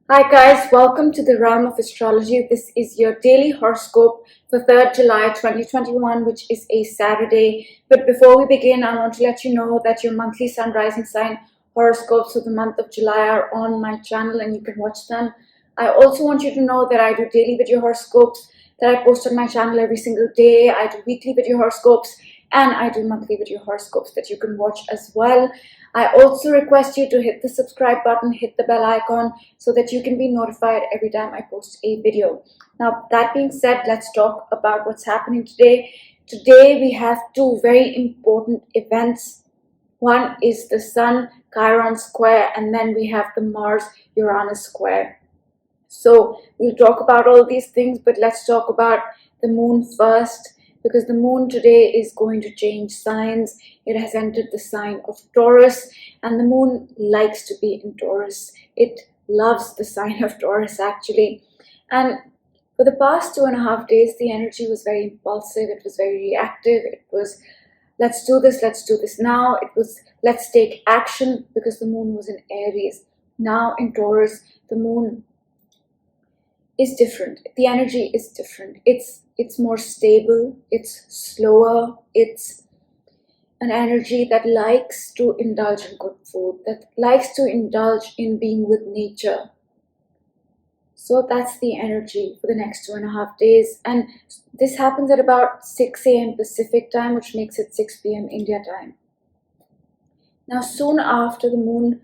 Hi guys, welcome to the realm of astrology. This is your daily horoscope for 3rd July 2021, which is a Saturday. But before we begin, I want to let you know that your monthly sun rising sign horoscopes for the month of July are on my channel and you can watch them. I also want you to know that I do daily video horoscopes that I post on my channel every single day. I do weekly video horoscopes and I do monthly video horoscopes that you can watch as well. I also request you to hit the subscribe button, hit the bell icon so that you can be notified every time I post a video. Now, that being said, let's talk about what's happening today. Today, we have two very important events. One is the Sun-Chiron square, and then we have the Mars-Uranus square. So we'll talk about all these things, but let's talk about the moon first, because the moon today is going to change signs. It has entered the sign of Taurus, and the moon likes to be in Taurus. It loves the sign of Taurus actually. And for the past 2.5 days, the energy was very impulsive. It was very reactive. It was, let's do this now. It was, let's take action, because the moon was in Aries. Now in Taurus, the moon is different. The energy is different. It's more stable, it's slower, it's an energy that likes to indulge in good food, that likes to indulge in being with nature. So that's the energy for the next 2.5 days. And this happens at about 6 a.m. Pacific time, which makes it 6 p.m. India time. Now, soon after the moon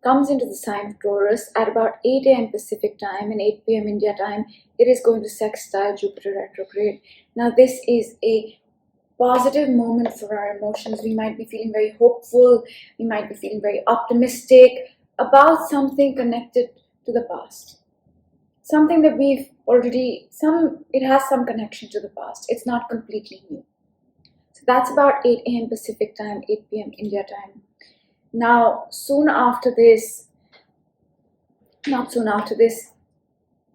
comes into the sign of Taurus at about 8 a.m. Pacific time and 8 p.m. India time, it is going to sextile Jupiter retrograde. Now, this is a positive moment for our emotions. We might be feeling very hopeful. We might be feeling very optimistic about something connected to the past. Something that we've already, it has some connection to the past. It's not completely new. So that's about 8 a.m. Pacific time, 8 p.m. India time. Now,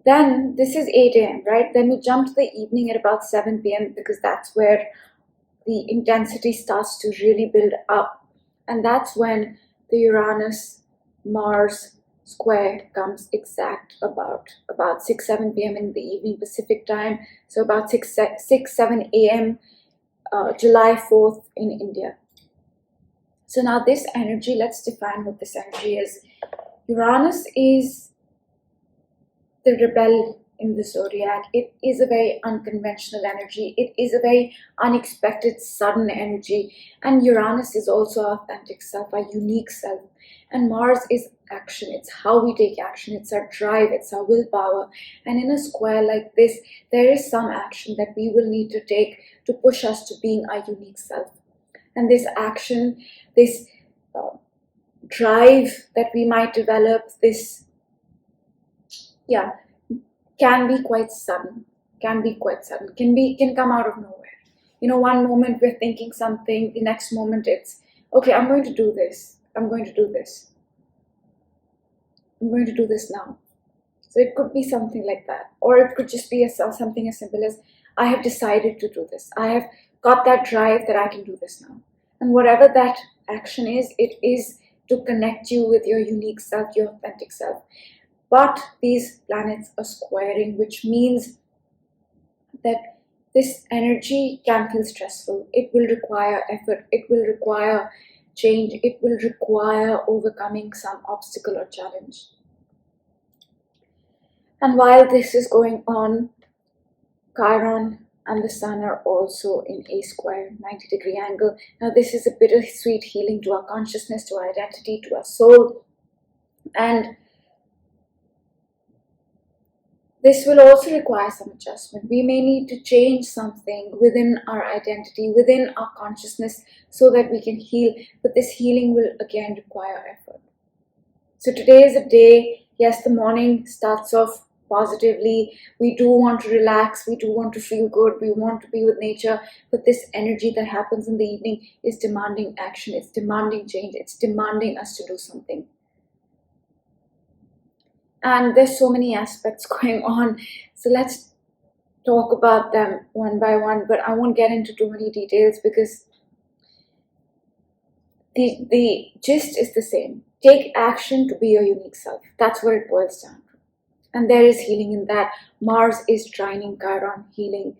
then this is 8 a.m., right? Then we jump to the evening at about 7 p.m. because that's where the intensity starts to really build up. And that's when the Uranus-Mars square comes exact about 6, 7 p.m. in the evening Pacific time. So about 6, 7 a.m. July 4th in India. So now this energy, let's define what this energy is. Uranus is the rebel in the zodiac. It is a very unconventional energy. It is a very unexpected, sudden energy. And Uranus is also our authentic self, our unique self. And Mars is action. It's how we take action. It's our drive. It's our willpower. And in a square like this, there is some action that we will need to take to push us to being our unique self. And this action, this drive that we might develop, can be quite sudden. Can come out of nowhere. One moment we're thinking something, the next moment it's, okay, I'm going to do this. I'm going to do this now. So it could be something like that. Or it could just be something as simple as, I have decided to do this. I have got that drive that I can do this now. And whatever that action is, it is to connect you with your unique self, your authentic self. But these planets are squaring, which means that this energy can feel stressful. It will require effort. It will require change. It will require overcoming some obstacle or challenge. And while this is going on, Chiron and the Sun are also in a square 90-degree angle. Now, this is a bittersweet healing to our consciousness, to our identity, to our soul. And this will also require some adjustment. We may need to change something within our identity, within our consciousness, so that we can heal. But this healing will again require effort. So today is a day, yes, the morning starts off positively. We do want to relax. We do want to feel good. We want to be with nature. But this energy that happens in the evening is demanding action. It's demanding change. It's demanding us to do something. And there's so many aspects going on. So let's talk about them one by one. But I won't get into too many details because the gist is the same. Take action to be your unique self. That's what it boils down to. And there is healing in that. Mars is trining Chiron, healing.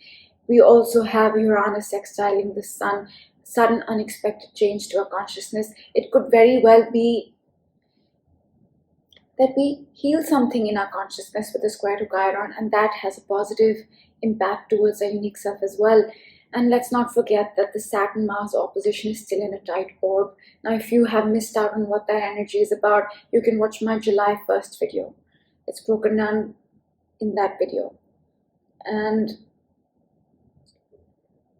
We also have Uranus sextiling the Sun, sudden unexpected change to our consciousness. It could very well be that we heal something in our consciousness with the square to Chiron, and that has a positive impact towards our unique self as well. And let's not forget that the Saturn-Mars opposition is still in a tight orb. Now, if you have missed out on what that energy is about, you can watch my July 1st video. It's broken down in that video. And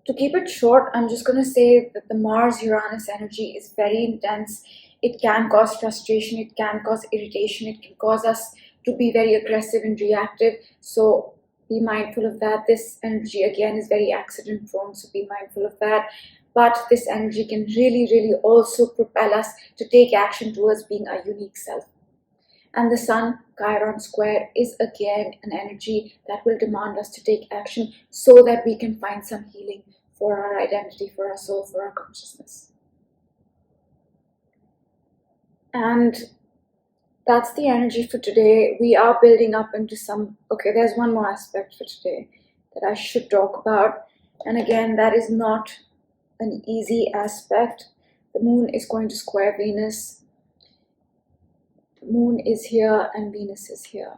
to keep it short, I'm just going to say that the Mars-Uranus energy is very intense. It can cause frustration, it can cause irritation, it can cause us to be very aggressive and reactive. So be mindful of that. This energy again is very accident prone, so be mindful of that. But this energy can really, really also propel us to take action towards being our unique self. And the Sun Chiron square is again an energy that will demand us to take action so that we can find some healing for our identity, for our soul, for our consciousness. And that's the energy for today. We are building up into some... Okay, there's one more aspect for today that I should talk about. And again, that is not an easy aspect. The moon is going to square Venus. The moon is here and Venus is here.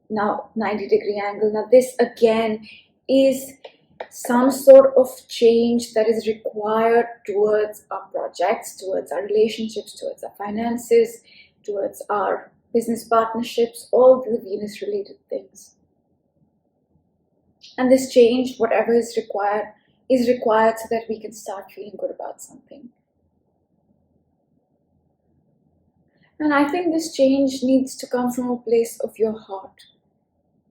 Now, 90-degree angle. Now, this again is some sort of change that is required towards our projects, towards our relationships, towards our finances, towards our business partnerships, all the Venus related things. And this change, whatever is required so that we can start feeling good about something. And I think this change needs to come from a place of your heart.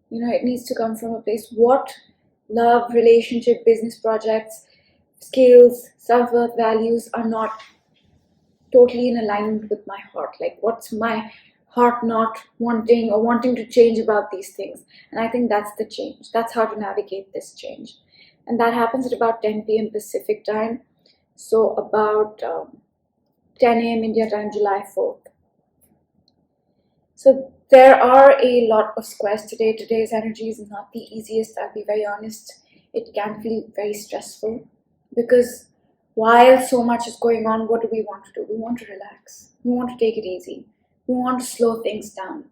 You know, it needs to come from a place, what love, relationship, business projects, skills, self-worth, values are not totally in alignment with my heart. Like, what's my heart not wanting or wanting to change about these things? And I think that's the change. That's how to navigate this change. And that happens at about 10 p.m. Pacific time. So about 10 a.m. India time, July 4th. So there are a lot of squares today. Today's energy is not the easiest, I'll be very honest. It can feel very stressful because while so much is going on, what do we want to do? We want to relax. We want to take it easy. We want to slow things down.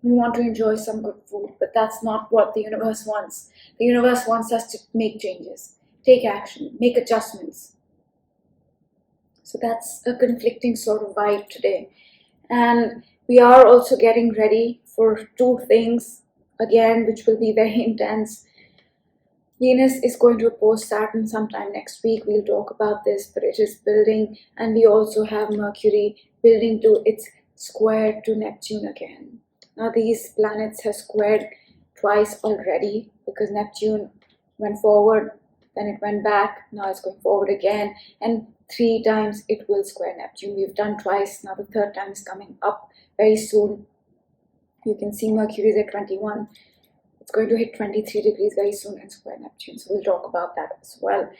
We want to enjoy some good food, but that's not what the universe wants. The universe wants us to make changes, take action, make adjustments. So that's a conflicting sort of vibe today. And we are also getting ready for two things, again, which will be very intense. Venus is going to oppose Saturn sometime next week. We'll talk about this, but it is building. And we also have Mercury building to its square to Neptune again. Now, these planets have squared twice already because Neptune went forward, then it went back, now it's going forward again. And 3 times it will square Neptune. We've done twice, now the 3rd time is coming up very soon. You can see Mercury is at 21. It's going to hit 23 degrees very soon and square Neptune. So we'll talk about that as well.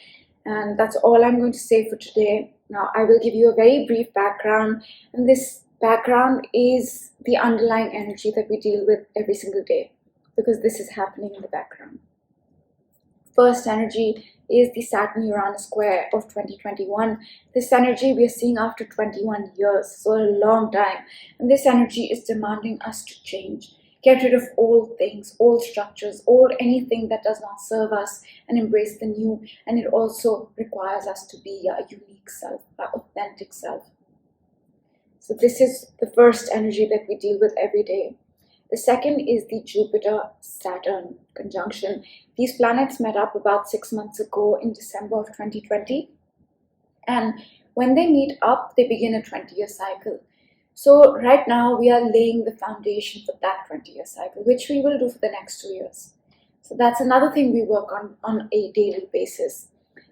And that's all I'm going to say for today. Now, I will give you a very brief background. And this background is the underlying energy that we deal with every single day, because this is happening in the background. First energy is the Saturn-Uranus square of 2021. This energy we are seeing after 21 years, so a long time. And this energy is demanding us to change. Get rid of old things, old structures, old anything that does not serve us, and embrace the new. And it also requires us to be our unique self, our authentic self. So this is the first energy that we deal with every day. The second is the Jupiter-Saturn conjunction. These planets met up about 6 months ago in December of 2020. And when they meet up, they begin a 20-year cycle. So right now we are laying the foundation for that 20-year cycle, which we will do for the next 2 years. So that's another thing we work on a daily basis.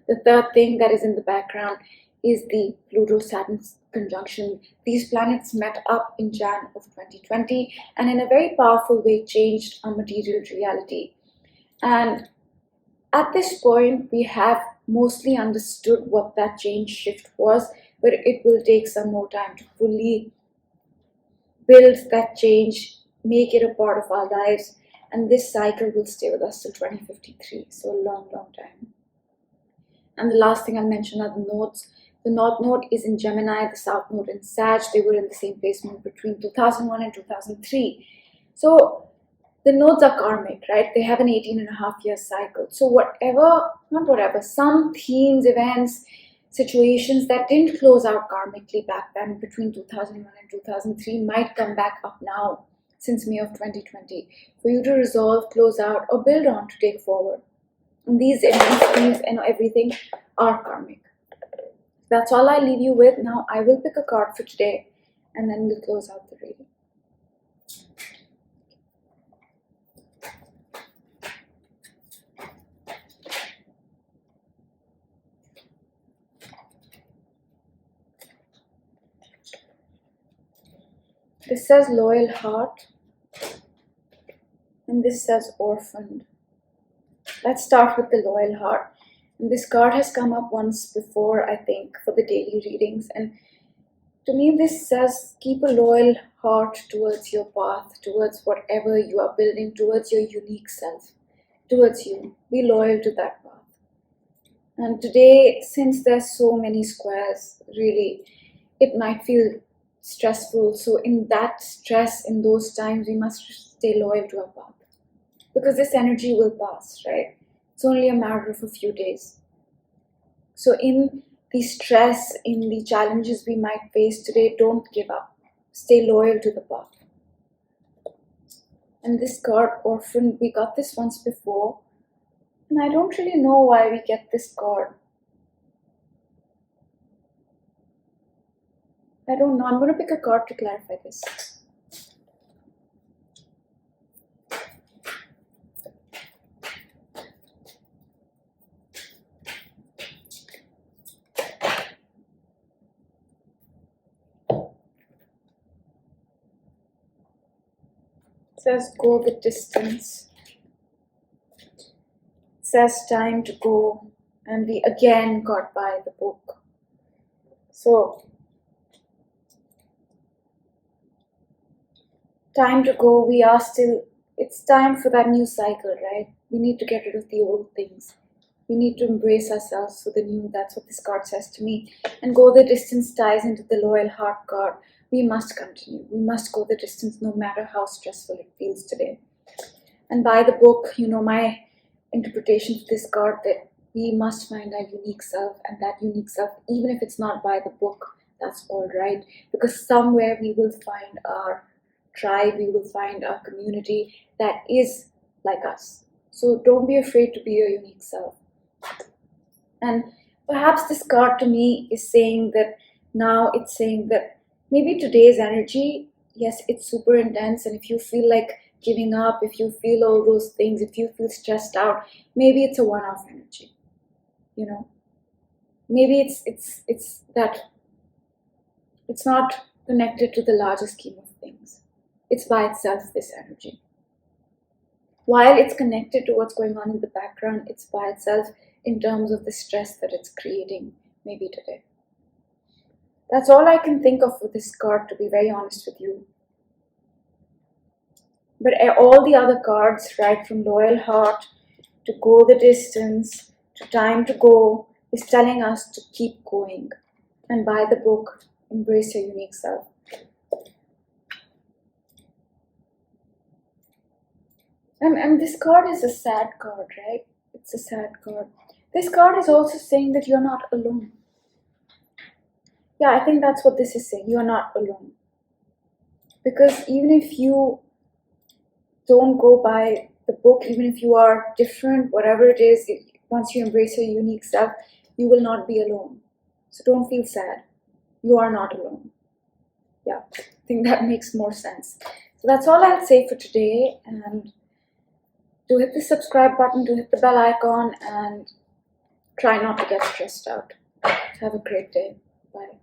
The third thing that is in the background is the Pluto-Saturn conjunction. These planets met up in Jan of 2020 and in a very powerful way changed our material reality. And at this point, we have mostly understood what that change shift was, but it will take some more time to fully build that change make it a part of our lives. And this cycle will stay with us till 2053, so a long, long time. And the last thing I'll mention are the nodes. The North Node is in Gemini, the South Node in Sag. They were in the same placement between 2001 and 2003. So the nodes are karmic, right? They have an 18.5-year cycle. So some themes, events, situations that didn't close out karmically back then between 2001 and 2003 might come back up now since May of 2020 for you to resolve, close out, or build on to take forward. And these events, themes, and everything are karmic. That's all I leave you with. Now I will pick a card for today and then we'll close out the reading. This says loyal heart and this says orphaned. Let's start with the loyal heart. And this card has come up once before, I think, for the daily readings. And to me, this says keep a loyal heart towards your path, towards whatever you are building, towards your unique self, towards you. Be loyal to that path. And today, since there's so many squares, really, it might feel stressful. So in that stress, in those times, we must stay loyal to our path. Because this energy will pass, right? It's only a matter of a few days. So in the stress, in the challenges we might face today, don't give up. Stay loyal to the path. And this card, Orphan, we got this once before. And I don't really know why we get this card. I don't know. I'm going to pick a card to clarify this. It says go the distance. It says time to go. And we again got by the book. So time to go, we are still, it's time for that new cycle, right? We need to get rid of the old things. We need to embrace ourselves for the new. That's what this card says to me. And go the distance ties into the loyal heart card. We must continue. We must go the distance no matter how stressful it feels today. And by the book, you know my interpretation of this card, that we must find our unique self, and that unique self, even if it's not by the book, that's all right. Because somewhere we will find our tribe, we will find our community that is like us. So don't be afraid to be your unique self. And perhaps this card to me is saying that now it's saying that maybe today's energy, yes, it's super intense, and if you feel like giving up, if you feel all those things, if you feel stressed out, maybe it's a one-off energy, you know. Maybe it's that it's not connected to the larger scheme of things. It's by itself, this energy. While it's connected to what's going on in the background, it's by itself in terms of the stress that it's creating, maybe today. That's all I can think of for this card, to be very honest with you. But all the other cards, right, from Loyal Heart to Go the Distance to Time to Go, is telling us to keep going. And by the book, embrace your unique self. And this card is a sad card, right? It's a sad card. This card is also saying that you're not alone. Yeah, I think that's what this is saying. You're not alone. Because even if you don't go by the book, even if you are different, whatever it is, once you embrace your unique self, you will not be alone. So don't feel sad. You are not alone. Yeah, I think that makes more sense. So that's all I'll say for today. And do hit the subscribe button, do hit the bell icon, and try not to get stressed out. Have a great day. Bye.